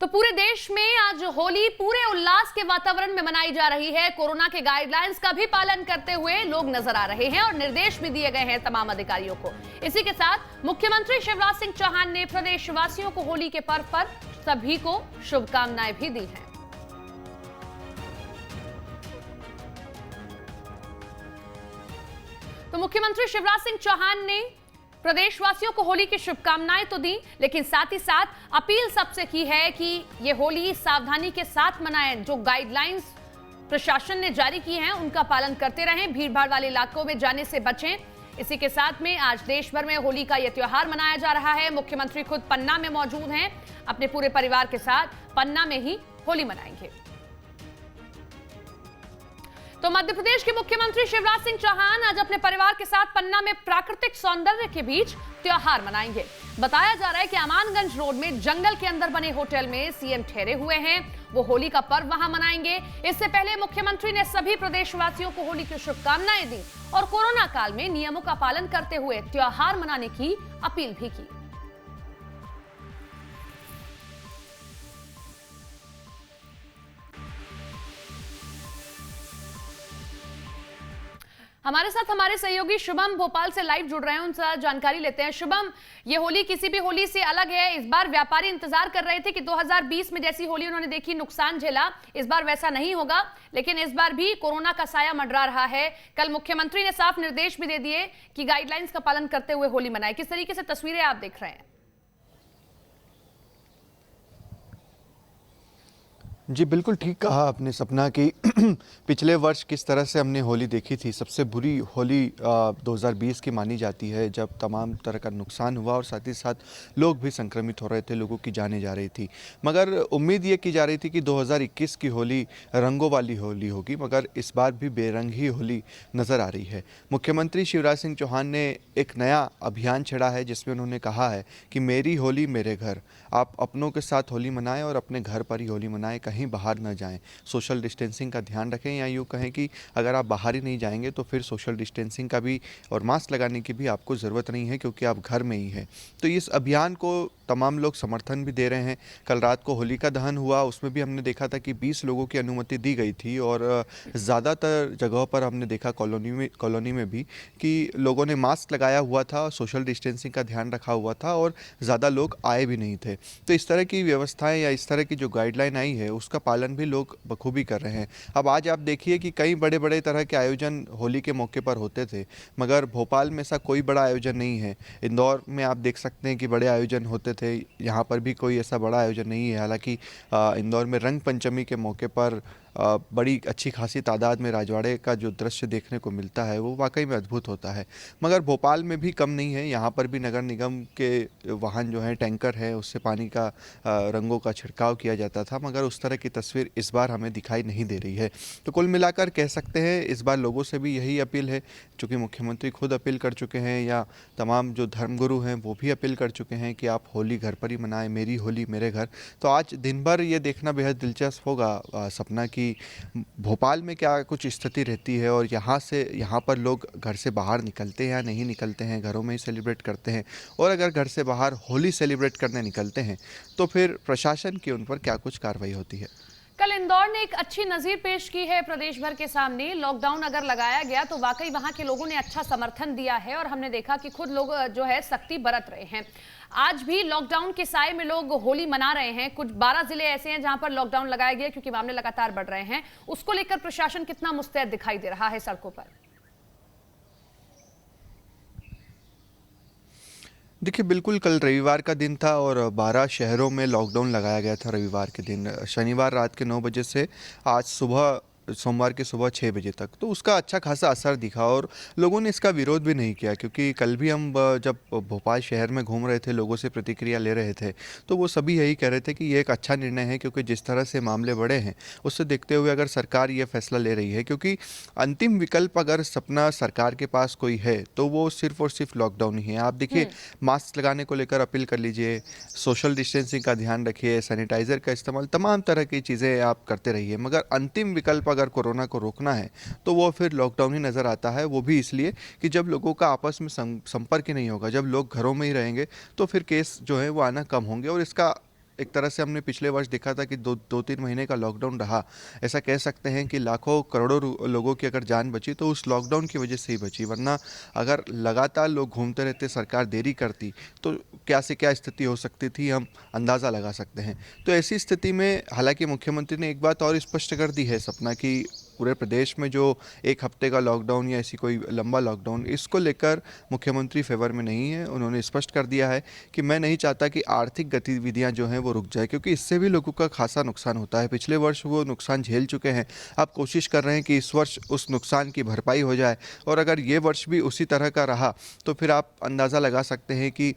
तो पूरे देश में आज होली पूरे उल्लास के वातावरण में मनाई जा रही है। कोरोना के गाइडलाइंस का भी पालन करते हुए लोग नजर आ रहे हैं और निर्देश भी दिए गए हैं तमाम अधिकारियों को। इसी के साथ मुख्यमंत्री शिवराज सिंह चौहान ने प्रदेशवासियों को होली के पर्व पर सभी को शुभकामनाएं भी दी हैं। तो मुख्यमंत्री शिवराज सिंह चौहान ने प्रदेशवासियों को होली की शुभकामनाएं तो दी, लेकिन साथ ही साथ अपील सबसे की है कि ये होली सावधानी के साथ मनाएं। जो गाइडलाइंस प्रशासन ने जारी की हैं उनका पालन करते रहें, भीड़भाड़ वाले इलाकों में जाने से बचें। इसी के साथ में आज देश भर में होली का यह त्योहार मनाया जा रहा है। मुख्यमंत्री खुद पन्ना में मौजूद हैं, अपने पूरे परिवार के साथ पन्ना में ही होली मनाएंगे। तो मध्य प्रदेश के मुख्यमंत्री शिवराज सिंह चौहान आज अपने परिवार के साथ पन्ना में प्राकृतिक सौंदर्य के बीच त्योहार मनाएंगे। बताया जा रहा है कि अमानगंज रोड में जंगल के अंदर बने होटल में सीएम ठहरे हुए हैं, वो होली का पर्व वहां मनाएंगे। इससे पहले मुख्यमंत्री ने सभी प्रदेशवासियों को होली की शुभकामनाएं दी और कोरोना काल में नियमों का पालन करते हुए त्योहार मनाने की अपील भी की। हमारे साथ हमारे सहयोगी शुभम भोपाल से लाइव जुड़ रहे हैं, उनसे जानकारी लेते हैं। शुभम, ये होली किसी भी होली से अलग है। इस बार व्यापारी इंतजार कर रहे थे कि 2020 में जैसी होली उन्होंने देखी, नुकसान झेला, इस बार वैसा नहीं होगा, लेकिन इस बार भी कोरोना का साया मंडरा रहा है। कल मुख्यमंत्री ने साफ निर्देश भी दे दिए कि गाइडलाइंस का पालन करते हुए होली मनाए। किस तरीके से तस्वीरें आप देख रहे हैं? जी बिल्कुल ठीक कहा आपने सपना कि पिछले वर्ष किस तरह से हमने होली देखी थी। सबसे बुरी होली 2020 की मानी जाती है, जब तमाम तरह का नुकसान हुआ और साथ ही साथ लोग भी संक्रमित हो रहे थे, लोगों की जानें जा रही थी। मगर उम्मीद ये की जा रही थी कि 2021 की होली रंगों वाली होली होगी, मगर इस बार भी बेरंग ही होली नज़र आ रही है। मुख्यमंत्री शिवराज सिंह चौहान ने एक नया अभियान छेड़ा है, जिसमें उन्होंने कहा है कि मेरी होली मेरे घर। आप अपनों के साथ होली मनाएं और अपने घर पर ही होली मनाएं, कहीं बाहर न जाएं। सोशल डिस्टेंसिंग का ध्यान रखें, या यूँ कहें कि अगर आप बाहर ही नहीं जाएंगे तो फिर सोशल डिस्टेंसिंग का भी और मास्क लगाने की भी आपको ज़रूरत नहीं है, क्योंकि आप घर में ही हैं। तो इस अभियान को तमाम लोग समर्थन भी दे रहे हैं। कल रात को होलिका दहन हुआ, उसमें भी हमने देखा था कि 20 लोगों की अनुमति दी गई थी और ज़्यादातर जगहों पर हमने देखा कॉलोनी में भी कि लोगों ने मास्क लगाया हुआ था, सोशल डिस्टेंसिंग का ध्यान रखा हुआ था और ज़्यादा लोग आए भी नहीं थे। तो इस तरह की व्यवस्थाएं या इस तरह की जो गाइडलाइन आई है उसका पालन भी लोग बखूबी कर रहे हैं। अब आज आप देखिए कि कई बड़े बड़े तरह के आयोजन होली के मौके पर होते थे, मगर भोपाल में ऐसा कोई बड़ा आयोजन नहीं है। इंदौर में आप देख सकते हैं कि बड़े आयोजन होते थे, यहाँ पर भी कोई ऐसा बड़ा आयोजन नहीं है। हालांकि इंदौर में रंग पंचमी के मौके पर बड़ी अच्छी खासी तादाद में राजवाड़े का जो दृश्य देखने को मिलता है वो वाकई में अद्भुत होता है। मगर भोपाल में भी कम नहीं है, यहाँ पर भी नगर निगम के वाहन जो हैं, टैंकर है, उससे पानी का रंगों का छिड़काव किया जाता था, मगर उस तरह की तस्वीर इस बार हमें दिखाई नहीं दे रही है। तो कुल मिलाकर कह सकते हैं इस बार लोगों से भी यही अपील है, चूँकि मुख्यमंत्री खुद अपील कर चुके हैं या तमाम जो धर्मगुरु हैं वो भी अपील कर चुके हैं कि आप होली घर पर ही मनाएं, मेरी होली मेरे घर। तो आज दिन भर ये देखना बेहद दिलचस्प होगा सपना की भोपाल में क्या कुछ स्थिति रहती है और यहाँ पर लोग घर से बाहर निकलते हैं या नहीं निकलते हैं, घरों में ही सेलिब्रेट करते हैं, और अगर घर से बाहर होली सेलिब्रेट करने निकलते हैं तो फिर प्रशासन की उन पर क्या कुछ कार्रवाई होती है। कल इंदौर ने एक अच्छी नजीर पेश की है प्रदेश भर के सामने। लॉकडाउन अगर लगाया गया तो वाकई वहां के लोगों ने अच्छा समर्थन दिया है और हमने देखा कि खुद लोग जो है सख्ती बरत रहे हैं। आज भी लॉकडाउन के साए में लोग होली मना रहे हैं। कुछ 12 जिले ऐसे हैं जहां पर लॉकडाउन लगाया गया क्योंकि मामले लगातार बढ़ रहे हैं। उसको लेकर प्रशासन कितना मुस्तैद दिखाई दे रहा है सड़कों पर? देखिए बिल्कुल, कल रविवार का दिन था और 12 शहरों में लॉकडाउन लगाया गया था रविवार के दिन। शनिवार रात के 9 बजे से आज सुबह सोमवार के सुबह 6 बजे तक, तो उसका अच्छा खासा असर दिखा और लोगों ने इसका विरोध भी नहीं किया। क्योंकि कल भी हम जब भोपाल शहर में घूम रहे थे, लोगों से प्रतिक्रिया ले रहे थे, तो वो सभी यही कह रहे थे कि ये एक अच्छा निर्णय है, क्योंकि जिस तरह से मामले बढ़े हैं उससे देखते हुए अगर सरकार ये फैसला ले रही है, क्योंकि अंतिम विकल्प अगर सपना सरकार के पास कोई है तो वो सिर्फ और सिर्फ लॉकडाउन ही है। आप देखिए, मास्क लगाने को लेकर अपील कर लीजिए, सोशल डिस्टेंसिंग का ध्यान रखिए, सैनिटाइज़र का इस्तेमाल, तमाम तरह की चीज़ें आप करते रहिए, मगर अंतिम विकल्प अगर कोरोना को रोकना है तो वो फिर लॉकडाउन ही नज़र आता है। वो भी इसलिए कि जब लोगों का आपस में संपर्क ही नहीं होगा, जब लोग घरों में ही रहेंगे तो फिर केस जो है वो आना कम होंगे और इसका एक तरह से हमने पिछले वर्ष देखा था कि 2-3 महीने का लॉकडाउन रहा। ऐसा कह सकते हैं कि लाखों करोड़ों लोगों की अगर जान बची तो उस लॉकडाउन की वजह से ही बची, वरना अगर लगातार लोग घूमते रहते, सरकार देरी करती तो क्या से क्या स्थिति हो सकती थी हम अंदाज़ा लगा सकते हैं। तो ऐसी स्थिति में हालांकि मुख्यमंत्री ने एक बात और स्पष्ट कर दी है सपना, कि पूरे प्रदेश में जो एक हफ्ते का लॉकडाउन या ऐसी कोई लंबा लॉकडाउन, इसको लेकर मुख्यमंत्री फेवर में नहीं है। उन्होंने स्पष्ट कर दिया है कि मैं नहीं चाहता कि आर्थिक गतिविधियां जो हैं वो रुक जाए, क्योंकि इससे भी लोगों का खासा नुकसान होता है। पिछले वर्ष वो नुकसान झेल चुके हैं, अब कोशिश कर रहे हैं कि इस वर्ष उस नुकसान की भरपाई हो जाए। और अगर ये वर्ष भी उसी तरह का रहा तो फिर आप अंदाज़ा लगा सकते हैं कि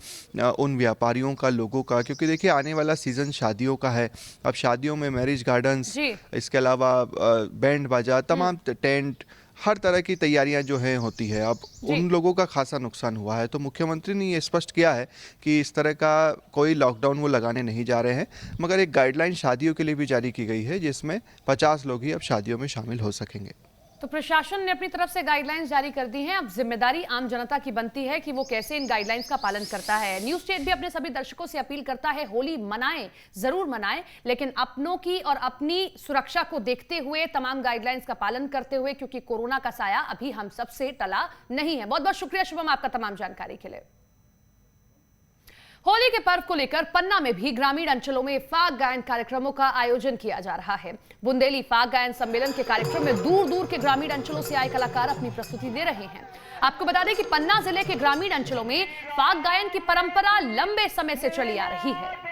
उन व्यापारियों का, लोगों का, क्योंकि देखिए आने वाला सीज़न शादियों का है। अब शादियों में मैरिज गार्डन्स, इसके अलावा बैंड बाजा, तमाम टेंट, हर तरह की तैयारियां जो हैं होती है। अब उन लोगों का खासा नुकसान हुआ है, तो मुख्यमंत्री ने ये स्पष्ट किया है कि इस तरह का कोई लॉकडाउन वो लगाने नहीं जा रहे हैं, मगर एक गाइडलाइन शादियों के लिए भी जारी की गई है जिसमें 50 लोग ही अब शादियों में शामिल हो सकेंगे। तो प्रशासन ने अपनी तरफ से गाइडलाइंस जारी कर दी हैं। अब जिम्मेदारी आम जनता की बनती है कि वो कैसे इन गाइडलाइंस का पालन करता है। न्यूज स्टेट भी अपने सभी दर्शकों से अपील करता है, होली मनाएं, जरूर मनाएं, लेकिन अपनों की और अपनी सुरक्षा को देखते हुए, तमाम गाइडलाइंस का पालन करते हुए, क्योंकि कोरोना का साया अभी हम सबसे टला नहीं है। बहुत बहुत शुक्रिया शुभम आपका तमाम जानकारी के लिए। होली के पर्व को लेकर पन्ना में भी ग्रामीण अंचलों में फाग गायन कार्यक्रमों का आयोजन किया जा रहा है। बुंदेली फाग गायन सम्मेलन के कार्यक्रम में दूर दूर के ग्रामीण अंचलों से आए कलाकार अपनी प्रस्तुति दे रहे हैं। आपको बता दें कि पन्ना जिले के ग्रामीण अंचलों में फाग गायन की परंपरा लंबे समय से चली आ रही है।